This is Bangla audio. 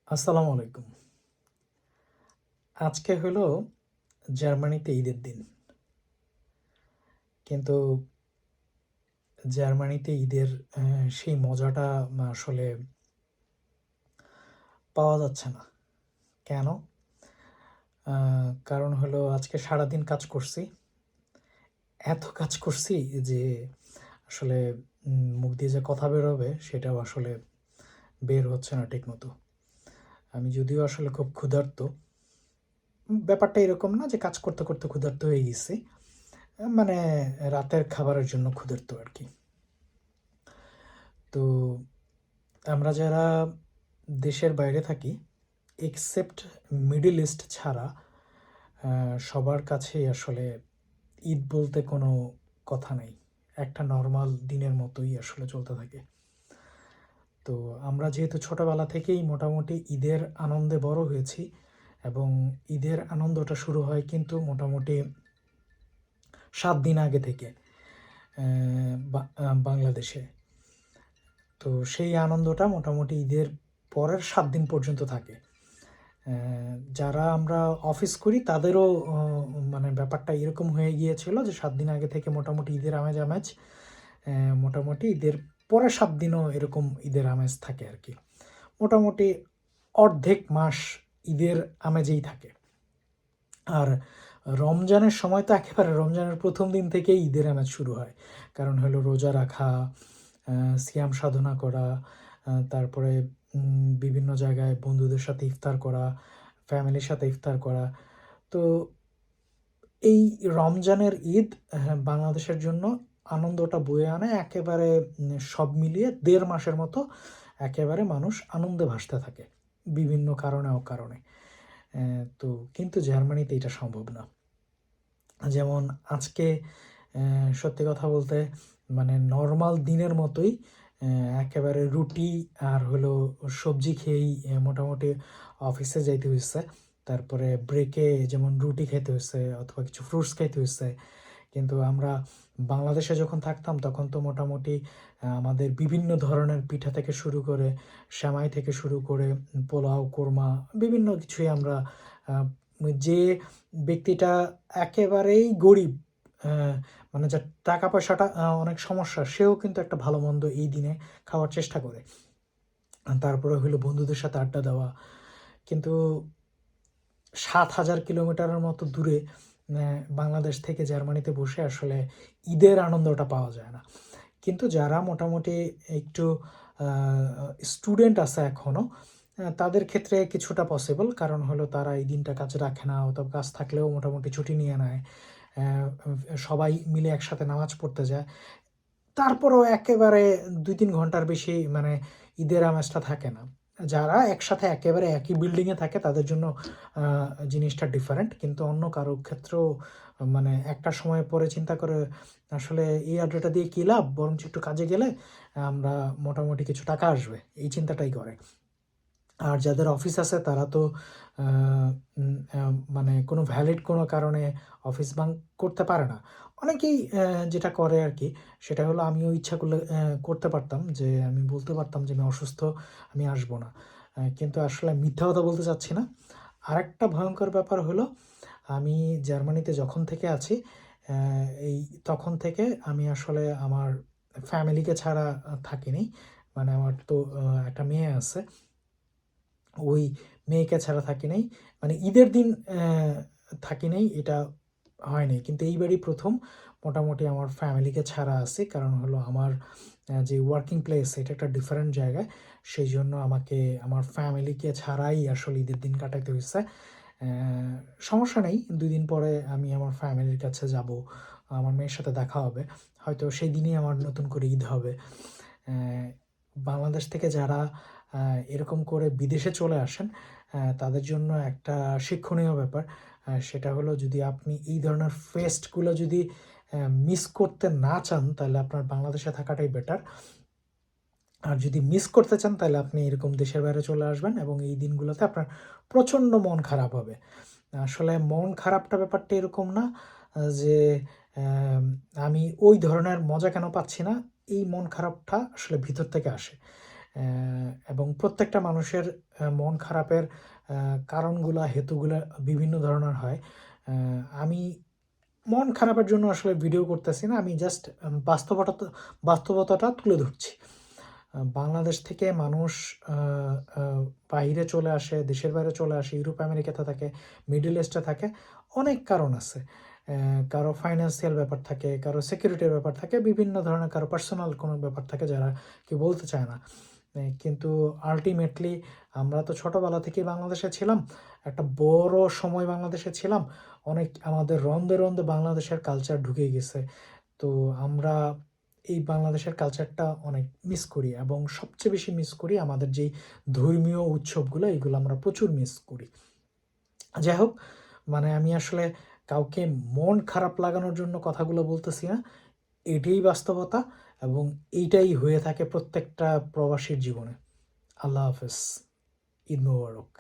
আসসালামু আলাইকুম। আজকে হলো জার্মানিতে ঈদের দিন। কিন্তু জার্মানিতে ঈদের সেই মজাটা আসলে পাওয়া যাচ্ছে না। কেন? আ কারণ হলো আজকে সারাদিন কাজ করছি। এত কাজ করছি যে আসলে মুখ দিয়ে যে কথা বের হবে সেটাও আসলে বের হচ্ছে না ঠিকমতো। আমি যদিও আসলে খুব ক্ষুধার্ত। ব্যাপারটা এরকম না যে কাজ করতে, করতে ক্ষুধার্ত হয়ে গেছি। মানে রাতের খাবারের জন্য ক্ষুধার্ত আরকি। তো আমরা যারা দেশের বাইরে থাকি, এক্সেপ্ট মিডল ইস্ট ছাড়া সবার কাছেই আসলে ঈদ বলতে কোনো কথা নেই। একটা নরমাল দিনের মতোই আসলে চলতে থাকে। তো আমরা যেহেতু ছোটবেলা থেকেই মোটামুটি ঈদের আনন্দে বড় হয়েছি এবং ঈদের আনন্দটা শুরু হয় কিন্তু মোটামুটি ৭ দিন আগে থেকে বাংলাদেশে। তো সেই আনন্দটা মোটামুটি ঈদের পরের ৭ দিন পর্যন্ত থাকে। যারা আমরা অফিস করি তাদেরও মানে ব্যাপারটা এরকম হয়ে গিয়েছিল যে ৭ দিন আগে থেকে মোটামুটি ঈদের আমেজ মোটামুটি ঈদের পরের ৭ দিনও এরকম ঈদের আমেজ থাকে আরকি। মোটামুটি অর্ধেক মাস ঈদের আমেজেই থাকে। আর রমজানের সময় তো একেবারে রমজানের ১ম দিন থেকেই ঈদের আমেজ শুরু হয়। কারণ হলো রোজা রাখা, সিয়াম সাধনা করা, তারপরে বিভিন্ন জায়গায় বন্ধুদের সাথে ইফতার করা, ফ্যামিলির সাথে ইফতার করা। তো এই রমজানের ঈদ বাংলাদেশের জন্য আনন্দটা বয়ে আনে একেবারে সব মিলিয়ে ১.৫ মাসের মতো একেবারে মানুষ আনন্দে ভাসতে থাকে। বিভিন্ন কারণে অকারণে। তো কিন্তু জার্মানিতে এটা সম্ভব না। যেমন আজকে সত্যি কথা বলতে মানে নরমাল দিনের মতোই একেবারে রুটি আর হলো সবজি খেয়েই মোটামুটি অফিসে যাইতে হইছে। তারপরে ব্রেকে যেমন রুটি খেতে হইছে অথবা কিছু ফ্রুটস খাইতে হইছে। কিন্তু আমরা বাংলাদেশে যখন থাকতাম তখন তো মোটামুটি আমাদের বিভিন্ন ধরনের পিঠা থেকে শুরু করে, সেমাই থেকে শুরু করে পোলাও, কোরমা বিভিন্ন কিছুই আমরা আ যে ব্যক্তিটা একেবারেই গরিব, অ্যা মানে যার টাকা-পয়সাটা অনেক সমস্যা, সেও কিন্তু একটা ভালো-মন্দ এই দিনে খাওয়ার চেষ্টা করে। তারপরে হইলো বন্ধুদের সাথে আড্ডা দেওয়া। কিন্তু ৭,০০০ কিলোমিটারের মতো দূরে বাংলাদেশ থেকে জার্মানিতে বসে আসলে ঈদের আনন্দটা পাওয়া যায় না। কিন্তু যারা মোটামুটি একটু আ স্টুডেন্ট আছে এখনো, তাদের ক্ষেত্রে কিছুটা পসিবল। কারণ হলো তারা এই দিনটা কাজে রাখে না অথবা কাজ থাকলেও মোটামুটি ছুটি নিয়ে নেয়। সবাই মিলে একসাথে নামাজ পড়তে যায়। তারপরেও একেবারে ২-৩ ঘন্টার বেশি মানে ঈদের আমেজটা থাকে না। যারা একসাথে একেবারে একই বিল্ডিংয়ে থাকে তাদের জন্য আ জিনিসটা ডিফারেন্ট। কিন্তু অন্য কারো ক্ষেত্রেও মানে একটা সময় পরে চিন্তা করে আসলে এই আড্ডাটা দিয়ে কি লাভ? বরঞ্চ একটু কাজে গেলে আমরা মোটামুটি কিছু টাকা আসবে। এই চিন্তাটাই করে। আর যাদের অফিস আছে তারা তো আ উম আ মানে কোনো ভ্যালিড কোনো কারণে অফিস বাঙ্ক করতে পারে না। অনেকেই যেটা করে আরকি সেটা হলো আমিও ইচ্ছা করলে করতে পারতাম যে আমি বলতে পারতাম যে, "আমি অসুস্থ, আমি আসবো না।" কিন্তু আসলে মিথ্যা কথা বলতে চাচ্ছি না। আরেকটা ভয়ংকর ব্যাপার হলো আমি জার্মানিতে যখন থেকে আছি অ্যা এই তখন থেকে আমি আসলে আমার ফ্যামিলিকে ছাড়া থাকিনি। মানে আমার তো একটা মেয়ে আছে। ওই মেয়েকে ছাড়া থাকি নাই। মানে ঈদের দিন থাকি নাই এটা হয় নাই। কিন্তু এইবারই ১ম মোটামুটি আমার ফ্যামিলিকে ছাড়া আছি। কারণ হলো আমার যে ওয়ার্কিং প্লেস এটা একটা ডিফারেন্ট জায়গায়। সেইজন্য আমাকে আমার ফ্যামিলিকে ছাড়াই আসলে ঈদের দিন কাটাইতে হইছে। অ্যা সমস্যা নেই। ২ দিন পরে আমি আমার ফ্যামিলির কাছে যাবো। আমার মেয়ের সাথে দেখা হবে। হয়তো সেদিনই আমার নতুন করে ঈদ হবে। অ্যা বাংলাদেশ থেকে যারা আ এরকম করে বিদেশে চলে আসেন, তাদের জন্য একটা শিক্ষণীয় ব্যাপার। সেটা হলো যদি আপনি এই ধরনের ফেস্টগুলো যদি মিস করতে না চান, তাহলে আপনার বাংলাদেশে থাকাটাই বেটার। আর যদি মিস করতে চান, তাহলে আপনি এরকম দেশের বাইরে চলে আসবেন এবং এই দিনগুলোতে আপনার প্রচণ্ড মন খারাপ হবে। আসলে মন খারাপটা ব্যাপারটা এরকম না যে আমি ওই ধরনের মজা কেন পাচ্ছি না? এই মন খারাপটা আসলে ভিতর থেকে আসে। এবং প্রত্যেকটা মানুষের মন খারাপের কারণগুলা হেতুগুলা বিভিন্ন ধরনের হয়। আমি মন খারাপের জন্য আসলে ভিডিও করতেছি না, আমি জাস্ট বাস্তবতাটা তুলে ধরছি। বাংলাদেশ থেকে মানুষ বাইরে চলে আসে, দেশের বাইরে চলে আসে, ইউরোপ আমেরিকাতে থাকে, মিডল ইস্টে থাকে, অনেক কারণ আছে। কারো ফাইন্যান্সিয়াল ব্যাপার থাকে, কারো সিকিউরিটির ব্যাপার থাকে, বিভিন্ন ধরনের কারো পার্সোনাল কোনো ব্যাপার থাকে যারা কেউ বলতে চায় না। কিন্তু আলটিমেটলি আমরা তো ছোটোবেলা থেকেই বাংলাদেশে ছিলাম, একটা বড় সময় বাংলাদেশে ছিলাম, অনেক আমাদের রন্ধে রন্ধে বাংলাদেশের কালচার ঢুকে গেছে। তো আমরা এই বাংলাদেশের কালচারটা অনেক মিস করি, এবং সবচেয়ে বেশি মিস করি আমাদের যেই ধর্মীয় উৎসবগুলো, এগুলো আমরা প্রচুর মিস করি। যাই হোক, মানে আমি আসলে কাউকে মন খারাপ লাগানোর জন্য কথাগুলো বলতেছি না, এটাই বাস্তবতা, এবং এইটাই হয়ে থাকে প্রত্যেকটা প্রবাসীর জীবনে। আল্লাহ হাফেজ, ঈদ মোবারক।